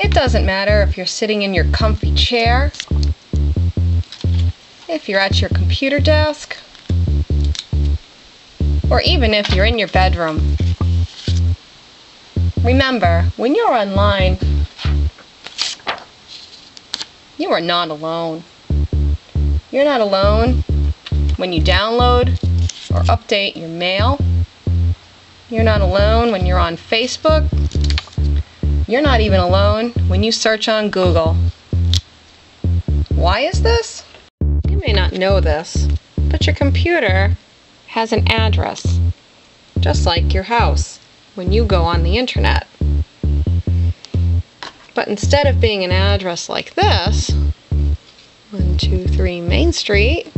It doesn't matter if you're sitting in your comfy chair, if you're at your computer desk, or even if you're in your bedroom. Remember, when you're online, you are not alone. You're not alone when you download or update your mail. You're not alone when you're on Facebook. You're not even alone when you search on Google. Why is this? You may not know this, but your computer has an address, just like your house when you go on the internet. But instead of being an address like this, 123 Main Street,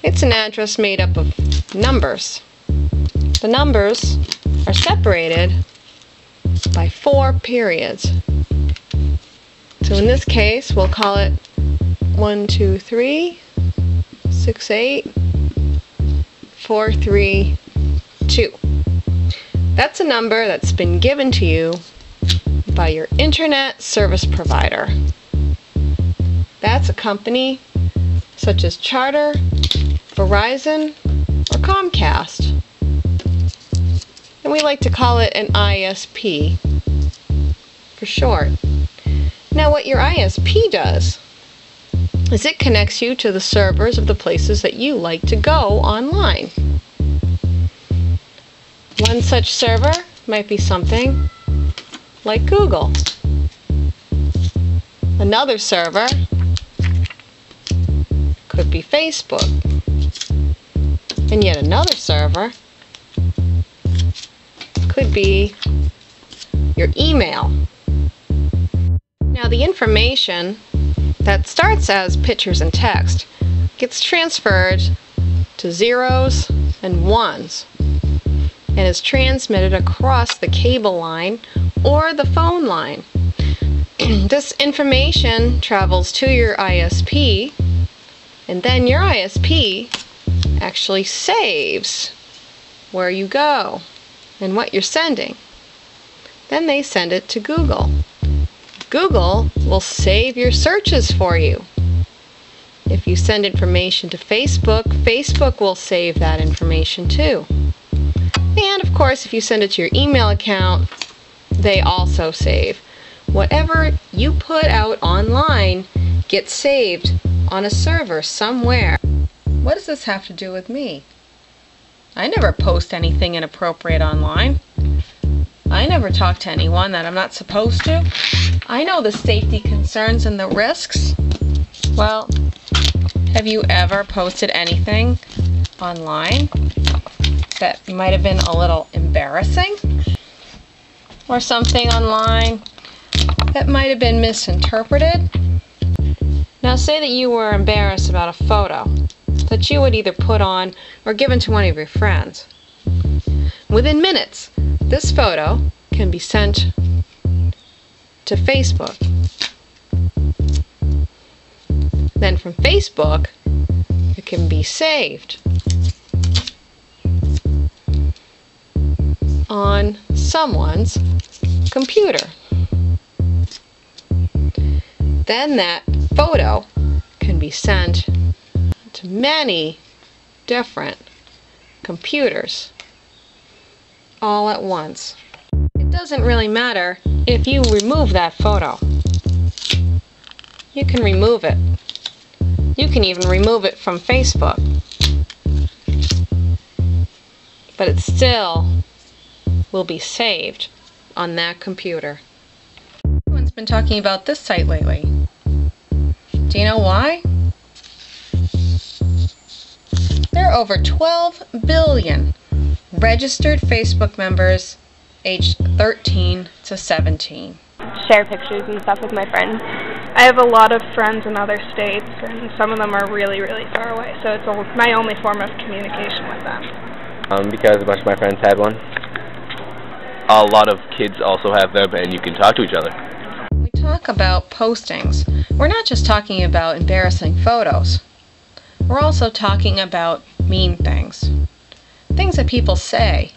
it's an address made up of numbers. The numbers are separated by 4 periods. So in this case, we'll call it 1236843 That's a number that's been given to you by your internet service provider. That's a company such as Charter, Verizon, or Comcast. And we like to call it an ISP for short. Now what your ISP does is it connects you to the servers of the places that you like to go online. One such server might be something like Google. Another server could be Facebook. And yet another server could be your email. Now the information that starts as pictures and text gets transferred to zeros and ones and is transmitted across the cable line or the phone line. This information travels to your ISP, and then your ISP actually saves where you go and what you're sending. Then they send it to Google. Google will save your searches for you. If you send information to Facebook, Facebook will save that information too. And of course, if you send it to your email account, they also save. Whatever you put out online gets saved on a server somewhere. What does this have to do with me? I never post anything inappropriate online. I never talk to anyone that I'm not supposed to. I know the safety concerns and the risks. Well, have you ever posted anything online that might have been a little embarrassing? Or something online that might have been misinterpreted? Now say that you were embarrassed about a photo that you would either put on or given to one of your friends. Within minutes, this photo can be sent to Facebook. Then from Facebook, it can be saved on someone's computer. Then that photo can be sent to many different computers all at once. It doesn't really matter if you remove that photo. You can remove it. You can even remove it from Facebook. But it still will be saved on that computer. Everyone's been talking about this site lately. Do you know why? There are over 12 billion registered Facebook members aged 13 to 17. Share pictures and stuff with my friends. I have a lot of friends in other states, and some of them are really, really far away, so it's my only form of communication with them. Because a bunch of my friends had one. A lot of kids also have them, and you can talk to each other. When we talk about postings, we're not just talking about embarrassing photos. We're also talking about mean things. Things that people say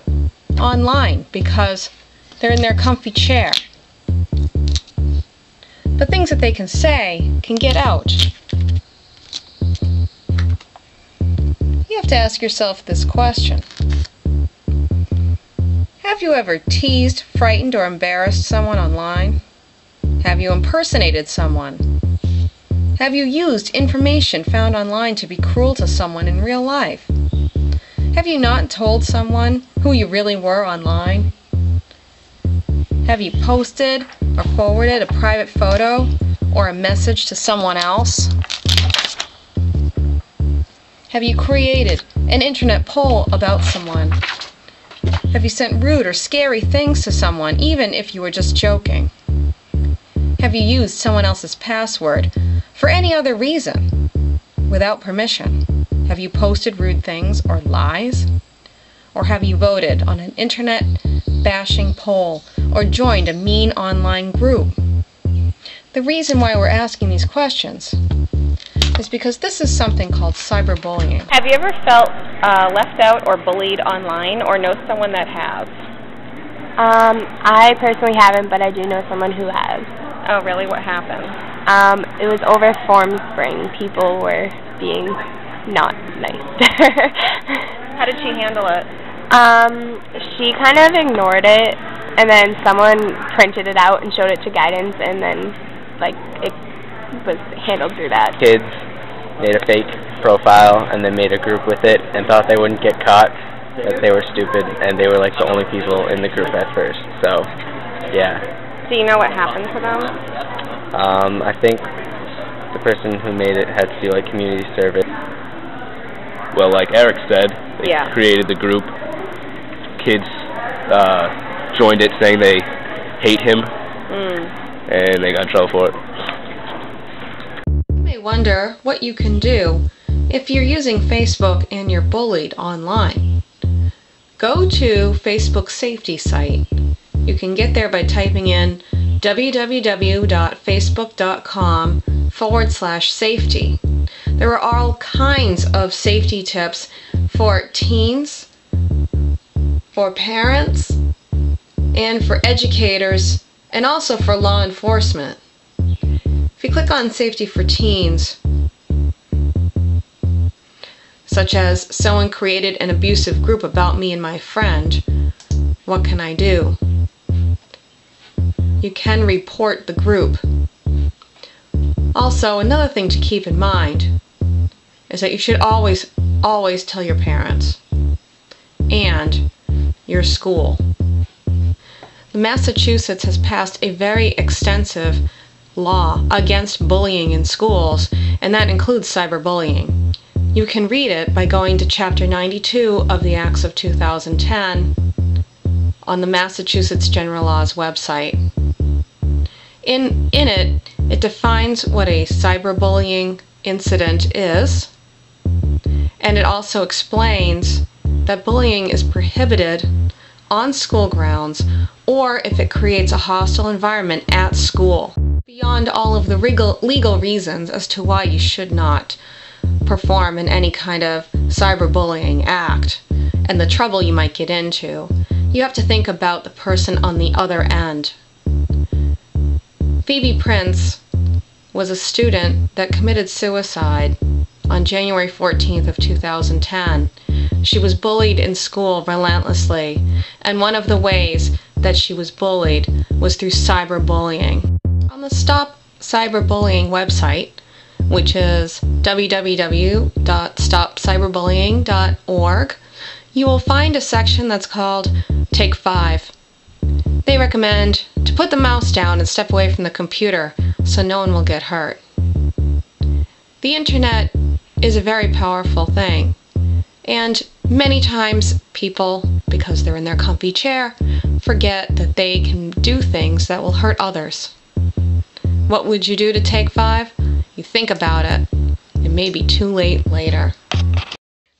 online because They're in their comfy chair. But things that they can say can get out. You have to ask yourself this question. Have you ever teased, frightened, or embarrassed someone online? Have you impersonated someone? Have you used information found online to be cruel to someone in real life? Have you not told someone who you really were online? Have you posted or forwarded a private photo or a message to someone else? Have you created an internet poll about someone? Have you sent rude or scary things to someone, even if you were just joking? Have you used someone else's password for any other reason, without permission? Have you posted rude things or lies? Or have you voted on an internet bashing poll or joined a mean online group? The reason why we're asking these questions is because this is something called cyberbullying. Have you ever felt left out or bullied online, or know someone that has? I personally haven't, but I do know someone who has. Oh, really? What happened? It was over Form Spring. People were being not nice. How did she handle it? She kind of ignored it, and then someone printed it out and showed it to guidance, and then, it was handled through that. Kids made a fake profile and then made a group with it and thought they wouldn't get caught, that they were stupid, and they were like the only people in the group at first. So, yeah. Do you know what happened to them? I think the person who made it had to do like community service. Well, like Eric said, they created the group. Kids joined it saying they hate him, and they got in trouble for it. You may wonder what you can do if you're using Facebook and you're bullied online. Go to Facebook's safety site. You can get there by typing in www.facebook.com/safety. There are all kinds of safety tips for teens, for parents, and for educators, and also for law enforcement. If you click on Safety for Teens, such as someone created an abusive group about me and my friend, what can I do? You can report the group. Also, another thing to keep in mind is that you should always tell your parents and your school. Massachusetts has passed a very extensive law against bullying in schools, and that includes cyberbullying. You can read it by going to Chapter 92 of the Acts of 2010 on the Massachusetts General Laws website. In it, it defines what a cyberbullying incident is, and it also explains that bullying is prohibited on school grounds or if it creates a hostile environment at school. Beyond all of the legal reasons as to why you should not perform in any kind of cyberbullying act and the trouble you might get into, you have to think about the person on the other end. Phoebe Prince was a student that committed suicide on January 14th of 2010. She was bullied in school relentlessly, and one of the ways that she was bullied was through cyberbullying. On the Stop Cyberbullying website, which is www.stopcyberbullying.org, you will find a section that's called Take 5. They recommend to put the mouse down and step away from the computer so no one will get hurt. The internet is a very powerful thing, and many times people, because they're in their comfy chair, forget that they can do things that will hurt others. What would you do to Take 5? You think about it. It may be too late later.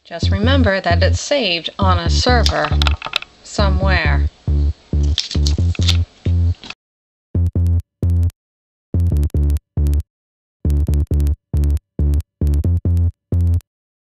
Just remember that it's saved on a server somewhere.